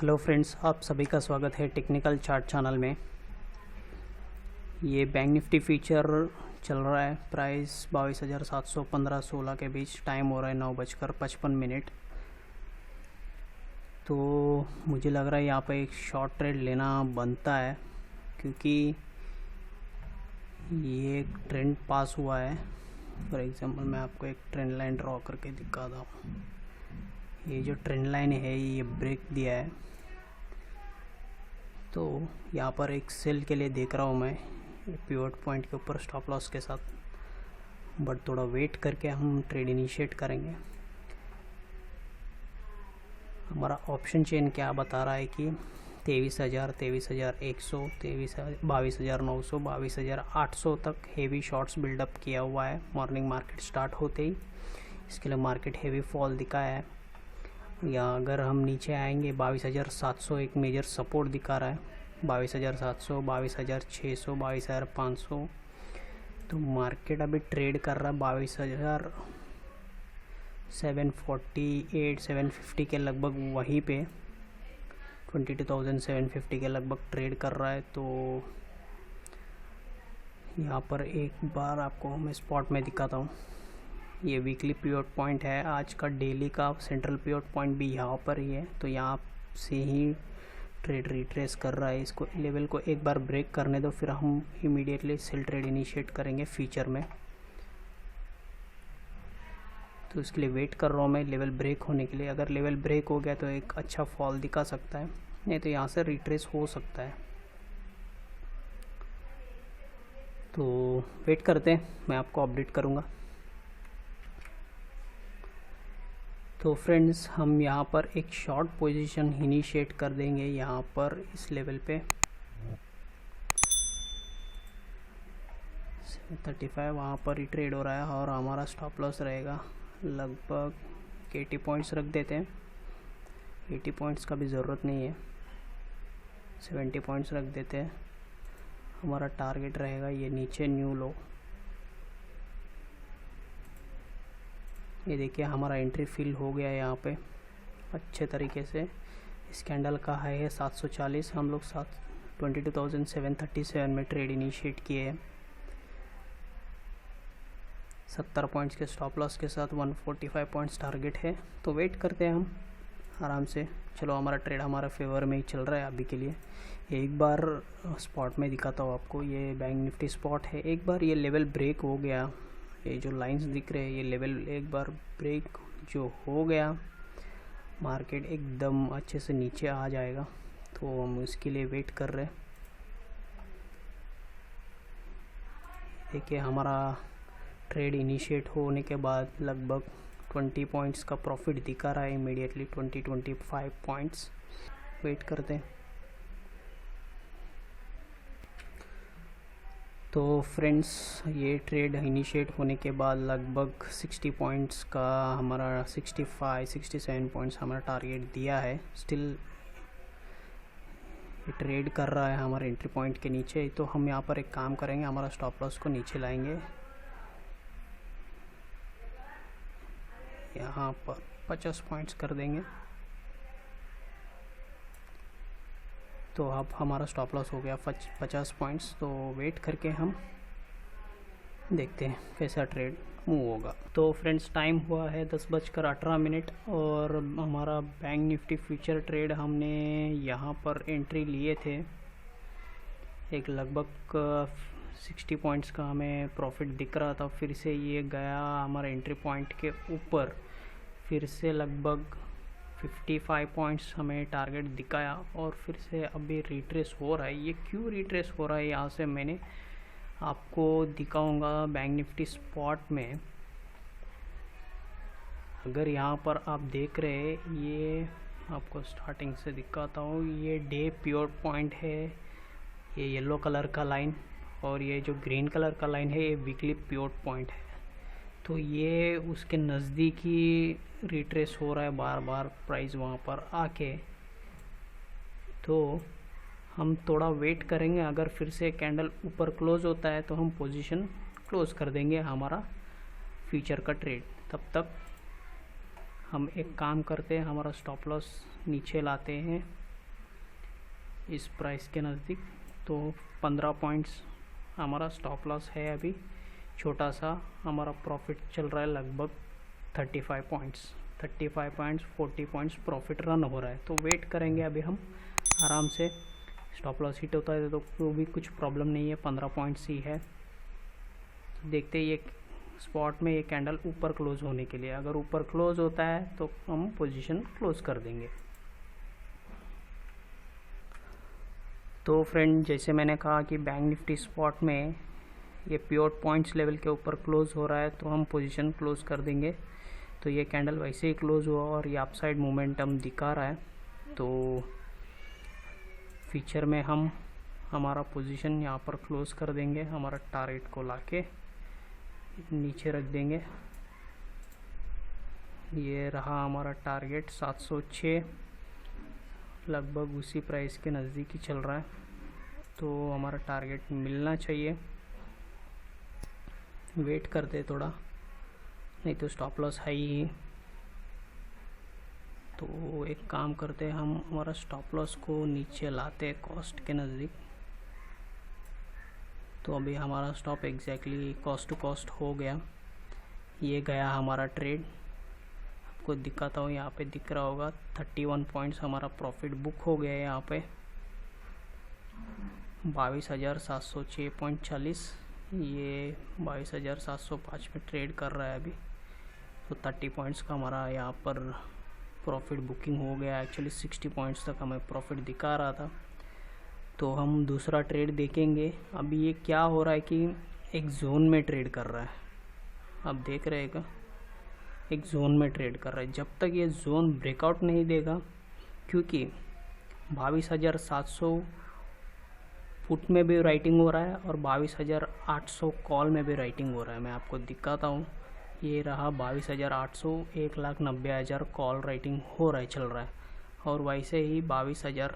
Hello friends, आप सभी का स्वागत है टेक्निकल चार्ट चैनल में। ये बैंक निफ्टी फीचर चल रहा है। प्राइस 22,700 15-16 के बीच। टाइम हो रहा है 9:55। तो मुझे लग रहा है यहाँ पे एक शॉर्ट ट्रेड लेना बनता है, क्योंकि ये एक ट्रेंड पास हुआ है। फॉर एग्जांपल मैं आपको एक ट्रेंड लाइन ड्रॉ करके दिखाता हूँ। ये जो ट्रेंड लाइन है ये ब्रेक दिया है, तो यहाँ पर एक सेल के लिए देख रहा हूँ मैं पिवट पॉइंट के ऊपर स्टॉप लॉस के साथ। बट थोड़ा वेट करके हम ट्रेड इनिशिएट करेंगे। हमारा ऑप्शन चेन क्या बता रहा है कि 23,000, 23,100, 22,900, 22,800 तक हेवी शॉर्ट्स बिल्डअप किया हुआ है मॉर्निंग मार्केट स्टार्ट होते ही। इसके लिए मार्केट हेवी फॉल दिखाया है। या अगर हम नीचे आएंगे 22,700 एक मेजर सपोर्ट दिखा रहा है। 22,700, 22,600, 22,500। तो मार्केट अभी ट्रेड कर रहा है 22,748, 750 के लगभग, वहीं पे 22,750 के लगभग ट्रेड कर रहा है। तो यहाँ पर एक बार आपको मैं स्पॉट में दिखाता हूँ। ये वीकली पिवट पॉइंट है। आज का डेली का सेंट्रल पिवट पॉइंट भी यहाँ पर ही है। तो यहाँ से ही ट्रेड रिट्रेस कर रहा है। इसको लेवल को एक बार ब्रेक करने दो, फिर हम इमीडिएटली सेल ट्रेड इनिशिएट करेंगे फ्यूचर में। तो इसके लिए वेट कर रहा हूँ मैं लेवल ब्रेक होने के लिए। अगर लेवल ब्रेक हो गया तो एक अच्छा फॉल दिखा सकता है, नहीं तो यहाँ से रिट्रेस हो सकता है। तो वेट करते हैं, मैं आपको अपडेट करूँगा। तो फ्रेंड्स, हम यहाँ पर एक शॉर्ट पोजीशन इनिशिएट कर देंगे यहाँ पर इस लेवल पे 735। वहाँ पर ही ट्रेड हो रहा है और हमारा स्टॉप लॉस रहेगा लगभग 80 पॉइंट्स रख देते हैं। 80 पॉइंट्स का भी ज़रूरत नहीं है, 70 पॉइंट्स रख देते हैं। हमारा टारगेट रहेगा ये नीचे न्यू लो। ये देखिए हमारा एंट्री फिल हो गया है यहाँ पे अच्छे तरीके से। इस कैंडल का हाई है 740। हम लोग 22,737 में ट्रेड इनिशिएट किए हैं। 70 पॉइंट्स के स्टॉप लॉस के साथ 145 पॉइंट्स टारगेट है। तो वेट करते हैं हम आराम से। चलो, हमारा ट्रेड हमारा फेवर में ही चल रहा है अभी के लिए। एक बार स्पॉट में दिखाता हूँ आपको। ये बैंक निफ्टी स्पॉट है। एक बार ये लेवल ब्रेक हो गया, ये जो लाइंस दिख रहे हैं ये लेवल एक बार ब्रेक जो हो गया, मार्केट एकदम अच्छे से नीचे आ जाएगा। तो हम इसके लिए वेट कर रहे हैं। देखिए हमारा ट्रेड इनिशिएट होने के बाद लगभग 20 पॉइंट्स का प्रॉफिट दिखा रहा है इमीडिएटली। 25 पॉइंट्स। वेट करते हैं। तो फ्रेंड्स, ये ट्रेड इनिशिएट होने के बाद लगभग 60 पॉइंट्स का हमारा 67 पॉइंट्स हमारा टारगेट दिया है। स्टिल ये ट्रेड कर रहा है हमारे एंट्री पॉइंट के नीचे। तो हम यहाँ पर एक काम करेंगे, हमारा स्टॉप लॉस को नीचे लाएंगे। यहाँ पर 50 पॉइंट्स कर देंगे। तो अब हमारा स्टॉप लॉस हो गया 50 पॉइंट्स। तो वेट करके हम देखते हैं कैसा ट्रेड मूव होगा। तो फ्रेंड्स, टाइम हुआ है 10:18 और हमारा बैंक निफ्टी फ्यूचर ट्रेड हमने यहाँ पर एंट्री लिए थे। एक लगभग 60 पॉइंट्स का हमें प्रॉफिट दिख रहा था। फिर से ये गया हमारे एंट्री पॉइंट के ऊपर, फिर से लगभग 55 पॉइंट्स हमें टारगेट दिखाया और फिर से अभी रिट्रेस हो रहा है। ये क्यों रिट्रेस हो रहा है यहाँ से मैंने आपको दिखाऊंगा बैंक निफ्टी स्पॉट में। अगर यहाँ पर आप देख रहे हैं, ये आपको स्टार्टिंग से दिखाता हूँ। ये डे पिवट पॉइंट है, ये येलो कलर का लाइन, और ये जो ग्रीन कलर का लाइन है ये वीकली पिवट पॉइंट है। तो ये उसके नज़दीक ही रिट्रेस हो रहा है बार बार प्राइस वहाँ पर आके। तो हम थोड़ा वेट करेंगे। अगर फिर से कैंडल ऊपर क्लोज होता है तो हम पोजीशन क्लोज कर देंगे हमारा फ्यूचर का ट्रेड। तब तक हम एक काम करते हैं, हमारा स्टॉप लॉस नीचे लाते हैं इस प्राइस के नज़दीक। तो 15 पॉइंट्स हमारा स्टॉप लॉस है अभी, छोटा सा। हमारा प्रॉफिट चल रहा है लगभग 35 पॉइंट्स, 40 पॉइंट्स प्रॉफिट रन हो रहा है। तो वेट करेंगे अभी हम आराम से। स्टॉप लॉस हिट होता है तो भी कुछ प्रॉब्लम नहीं है, 15 पॉइंट्स ही है। देखते ही ये स्पॉट में ये कैंडल ऊपर क्लोज होने के लिए, अगर ऊपर क्लोज होता है तो हम पोजीशन क्लोज कर देंगे। तो फ्रेंड, जैसे मैंने कहा कि बैंक निफ्टी स्पॉट में ये पिवट पॉइंट्स लेवल के ऊपर क्लोज हो रहा है तो हम पोजीशन क्लोज कर देंगे। तो ये कैंडल वैसे ही क्लोज हुआ और ये अपसाइड मोमेंटम दिखा रहा है। तो फ्यूचर में हम हमारा पोजीशन यहाँ पर क्लोज कर देंगे, हमारा टारगेट को लाके नीचे रख देंगे। ये रहा हमारा टारगेट 706, लगभग उसी प्राइस के नज़दीक ही चल रहा है। तो हमारा टारगेट मिलना चाहिए। वेट करते थोड़ा, नहीं तो स्टॉप लॉस है ही। तो एक काम करते हैं, हम हमारा स्टॉप लॉस को नीचे लाते हैं कॉस्ट के नज़दीक। तो अभी हमारा stop exactly cost to cost हो गया। ये गया हमारा ट्रेड, आपको दिखाता हूँ, यहाँ पे दिख रहा होगा 31 पॉइंट्स हमारा प्रॉफिट बुक हो गया है। यहाँ पे 22,706.40, ये 22,705 में ट्रेड कर रहा है अभी। तो 30 पॉइंट्स का हमारा यहाँ पर प्रॉफिट बुकिंग हो गया। एक्चुअली 60 पॉइंट्स तक हमें प्रॉफिट दिखा रहा था। तो हम दूसरा ट्रेड देखेंगे। अभी ये क्या हो रहा है कि एक जोन में ट्रेड कर रहा है, आप देख रहेगा, एक जोन में ट्रेड कर रहा है। जब तक ये जोन ब्रेकआउट नहीं देगा, क्योंकि 22,700 पुट में भी राइटिंग हो रहा है और 22,800 कॉल में भी राइटिंग हो रहा है। मैं आपको दिखाता हूँ, ये रहा 22,800, 1,90,000 कॉल राइटिंग हो रहा है, चल रहा है। और वैसे ही 22,000,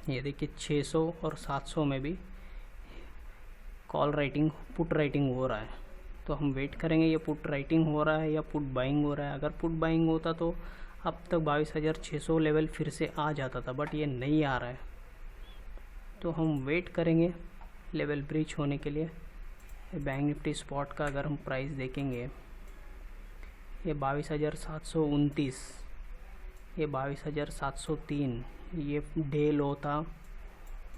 ये देखिए 600 और 700 में भी कॉल राइटिंग, पुट राइटिंग हो रहा है। तो हम वेट करेंगे ये पुट राइटिंग हो रहा है या पुट बाइंग हो रहा है। अगर पुट बाइंग होता तो अब तक 22,600 लेवल फिर से आ जाता था, बट ये नहीं आ रहा है। तो हम वेट करेंगे लेवल ब्रीच होने के लिए। बैंक निफ्टी स्पॉट का अगर हम प्राइस देखेंगे, ये 22,729, ये 22,703, ये डे लो था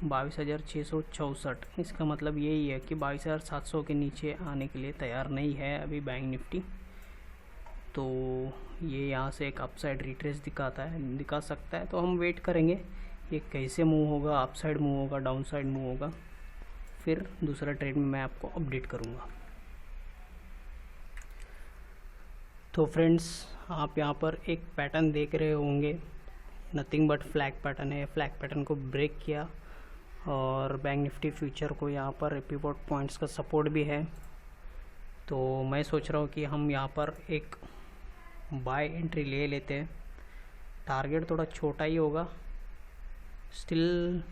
22,664। इसका मतलब यही है कि 22,700 के नीचे आने के लिए तैयार नहीं है अभी बैंक निफ्टी। तो ये यहाँ से एक अपसाइड रिट्रेस दिखा सकता है। तो हम वेट करेंगे ये कैसे मूव होगा, अपसाइड मूव होगा, डाउनसाइड मूव होगा, फिर दूसरा ट्रेड में मैं आपको अपडेट करूँगा। तो फ्रेंड्स, आप यहाँ पर एक पैटर्न देख रहे होंगे, नथिंग बट फ्लैग पैटर्न है। फ्लैग पैटर्न को ब्रेक किया और बैंक निफ्टी फ्यूचर को यहाँ पर पिवट पॉइंट्स का सपोर्ट भी है। तो मैं सोच रहा हूँ कि हम यहाँ पर एक बाय एंट्री ले लेते हैं। टारगेट थोड़ा छोटा ही होगा स्टिल।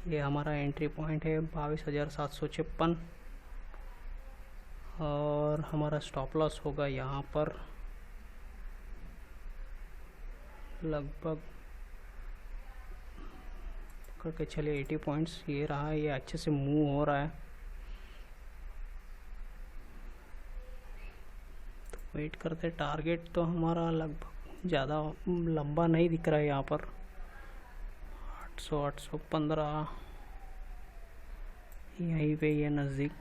ये हमारा एंट्री पॉइंट है 22,756 और हमारा स्टॉप लॉस होगा यहाँ पर लगभग करके चलिए 80 पॉइंट्स। ये रहा, ये अच्छे से मूव हो रहा है। तो वेट करते, टारगेट तो हमारा लगभग ज़्यादा लंबा नहीं दिख रहा है यहाँ पर, 800 815 यहीं पे ये नज़दीक।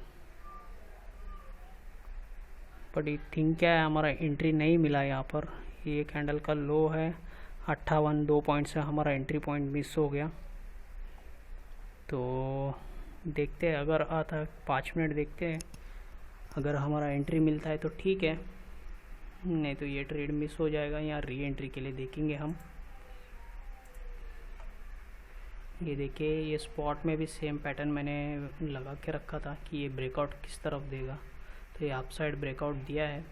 बट ये थिंक क्या है, हमारा एंट्री नहीं मिला यहाँ पर। ये कैंडल का लो है 58, 2 पॉइंट से हमारा एंट्री पॉइंट मिस हो गया। तो देखते हैं, अगर आता 5 मिनट देखते हैं, अगर हमारा एंट्री मिलता है तो ठीक है, नहीं तो ये ट्रेड मिस हो जाएगा। यहाँ री एंट्री के लिए देखेंगे हम। ये देखिए, ये स्पॉट में भी सेम पैटर्न मैंने लगा के रखा था कि ये ब्रेकआउट किस तरफ देगा। तो ये अपसाइड ब्रेकआउट दिया है,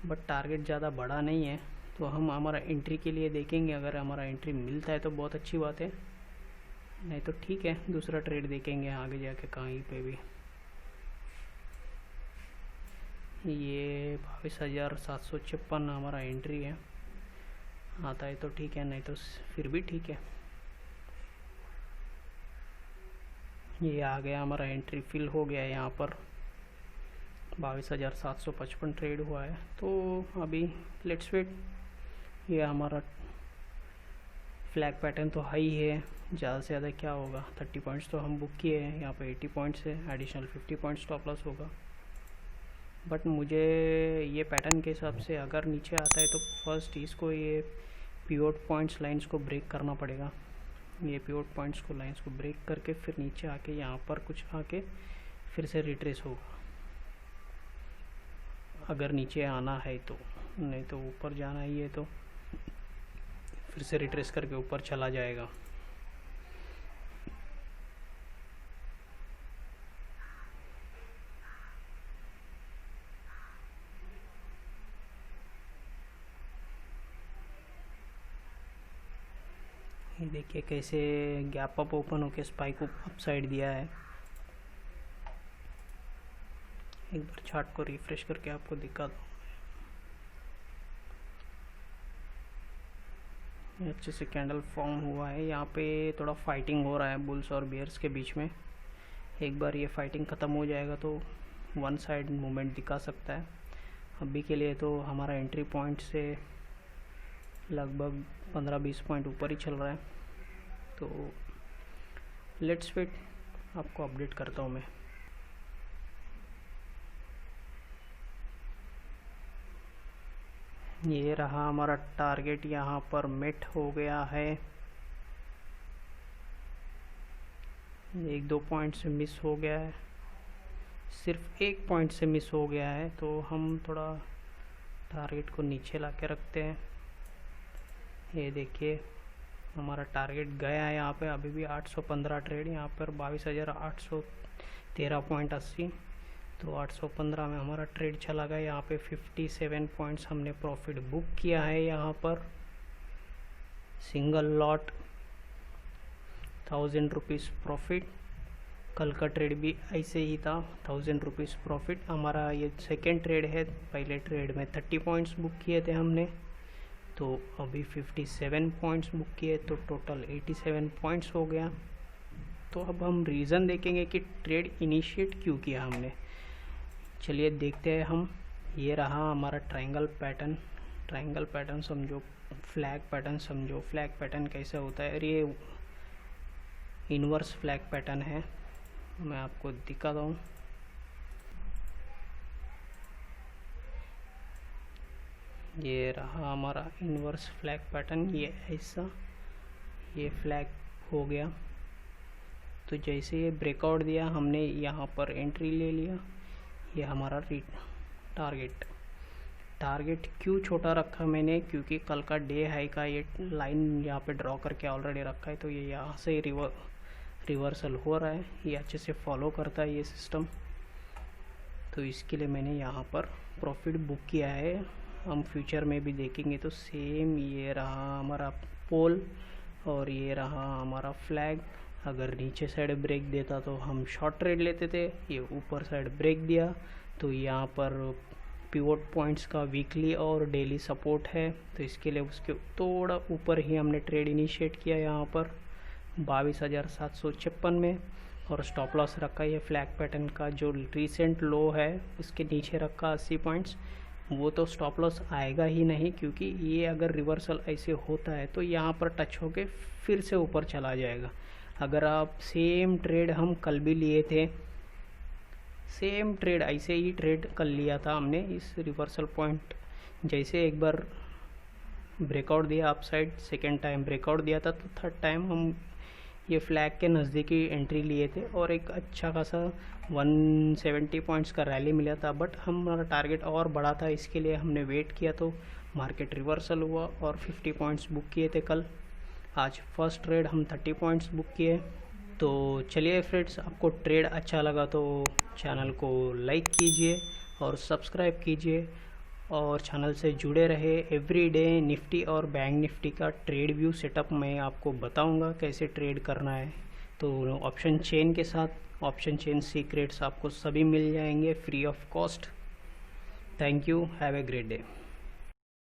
बट टारगेट ज़्यादा बड़ा नहीं है। तो हम हमारा एंट्री के लिए देखेंगे, अगर हमारा एंट्री मिलता है तो बहुत अच्छी बात है, नहीं तो ठीक है, दूसरा ट्रेड देखेंगे आगे जाके कहीं पे भी। ये 22,756 हमारा एंट्री है। आता है तो ठीक है, नहीं तो फिर भी ठीक है। ये आ गया हमारा, एंट्री फिल हो गया है। यहाँ पर 22,755 ट्रेड हुआ है। तो अभी लेट्स वेट। ये हमारा फ्लैग पैटर्न तो हाई है, ज़्यादा से ज़्यादा क्या होगा, 30 पॉइंट्स तो हम बुक किए हैं। यहाँ पे 80 पॉइंट्स है, एडिशनल 50 पॉइंट्स स्टॉप लॉस होगा। बट मुझे ये पैटर्न के हिसाब से अगर नीचे आता है तो फर्स्ट इसको ये पिवट पॉइंट्स लाइंस को ब्रेक करना पड़ेगा। ये पिवट पॉइंट्स को लाइंस को ब्रेक करके फिर नीचे आके यहाँ पर कुछ आके फिर से रिट्रेस होगा, अगर नीचे आना है तो। नहीं तो ऊपर जाना ही है तो फिर से रिट्रेस करके ऊपर चला जाएगा। ये देखिए कैसे गैप अप ओपन होके स्पाइक अप साइड दिया है। एक बार चार्ट को रिफ्रेश करके आपको दिखा दूँ, अच्छे से कैंडल फॉर्म हुआ है। यहाँ पे थोड़ा फाइटिंग हो रहा है बुल्स और बियर्स के बीच में। एक बार ये फाइटिंग ख़त्म हो जाएगा तो वन साइड मूवमेंट दिखा सकता है। अभी के लिए तो हमारा एंट्री पॉइंट से लगभग 15-20 पॉइंट ऊपर ही चल रहा है। तो लेट्स वेट, आपको अपडेट करता हूँ मैं। ये रहा हमारा टारगेट, यहाँ पर मेट हो गया है। 1-2 पॉइंट से मिस हो गया है, सिर्फ 1 पॉइंट से मिस हो गया है। तो हम थोड़ा टारगेट को नीचे ला के रखते हैं। ये देखिए हमारा टारगेट गया है यहाँ पे। अभी भी 815 ट्रेड, यहाँ पर 22,813.80। तो 815 में हमारा ट्रेड चला गया। यहाँ पे 57 पॉइंट्स हमने प्रॉफिट बुक किया है। यहाँ पर सिंगल लॉट 1000 रुपीज़ प्रॉफिट। कल का ट्रेड भी ऐसे ही था, 1000 रुपीज़ प्रॉफिट। हमारा ये सेकेंड ट्रेड है। पहले ट्रेड में 30 पॉइंट्स बुक किए थे हमने, तो अभी 57 पॉइंट्स बुक किए, तो टोटल 87 पॉइंट्स हो गया। तो अब हम रीज़न देखेंगे कि ट्रेड इनिशिएट क्यों किया हमने। चलिए देखते हैं हम। ये रहा हमारा ट्रायंगल पैटर्न। ट्रायंगल पैटर्न समझो, फ्लैग पैटर्न समझो। फ्लैग पैटर्न कैसे होता है, ये इन्वर्स फ्लैग पैटर्न है। मैं आपको दिखाता हूँ। ये रहा हमारा इन्वर्स फ्लैग पैटर्न। ये ऐसा ये फ्लैग हो गया। तो जैसे ये ब्रेकआउट दिया, हमने यहाँ पर एंट्री ले लिया। ये हमारा टारगेट क्यों छोटा रखा मैंने, क्योंकि कल का डे हाई का ये लाइन यहाँ पे ड्रॉ करके ऑलरेडी रखा है। तो ये यहाँ से रिवर्सल हो रहा है, ये अच्छे से फॉलो करता है ये सिस्टम। तो इसके लिए मैंने यहाँ पर प्रॉफिट बुक किया है। हम फ्यूचर में भी देखेंगे तो सेम ये रहा हमारा पोल और ये रहा हमारा फ्लैग। अगर नीचे साइड ब्रेक देता तो हम शॉर्ट ट्रेड लेते थे। ये ऊपर साइड ब्रेक दिया तो यहाँ पर पिवट पॉइंट्स का वीकली और डेली सपोर्ट है। तो इसके लिए उसके थोड़ा ऊपर ही हमने ट्रेड इनिशिएट किया यहाँ पर 22,756 में। और स्टॉप लॉस रखा ये फ्लैग पैटर्न का जो रिसेंट लो है उसके नीचे रखा 80 पॉइंट्स। वो तो स्टॉप लॉस आएगा ही नहीं, क्योंकि ये अगर रिवर्सल ऐसे होता है तो यहाँ पर टच होके फिर से ऊपर चला जाएगा। अगर आप सेम ट्रेड हम कल भी लिए थे, सेम ट्रेड ऐसे ही ट्रेड कल लिया था हमने इस रिवर्सल पॉइंट। जैसे एक बार ब्रेकआउट दिया up side, second time breakout दिया था, तो थर्ड टाइम हम ये फ्लैग के नज़दीकी एंट्री लिए थे और एक अच्छा खासा 170 पॉइंट्स का रैली मिला था। बट हमारा टारगेट और बड़ा था, इसके लिए हमने वेट किया तो मार्केट रिवर्सल हुआ और 50 पॉइंट्स बुक किए थे कल। आज फर्स्ट ट्रेड हम 30 पॉइंट्स बुक किए। तो चलिए फ्रेंड्स, आपको ट्रेड अच्छा लगा तो चैनल को लाइक कीजिए और सब्सक्राइब कीजिए और चैनल से जुड़े रहे। एवरीडे निफ्टी और बैंक निफ्टी का ट्रेड व्यू सेटअप मैं आपको बताऊंगा कैसे ट्रेड करना है। तो ऑप्शन चेन के साथ ऑप्शन चेन सीक्रेट्स आपको सभी मिल जाएंगे free of cost. Thank you, have a great day.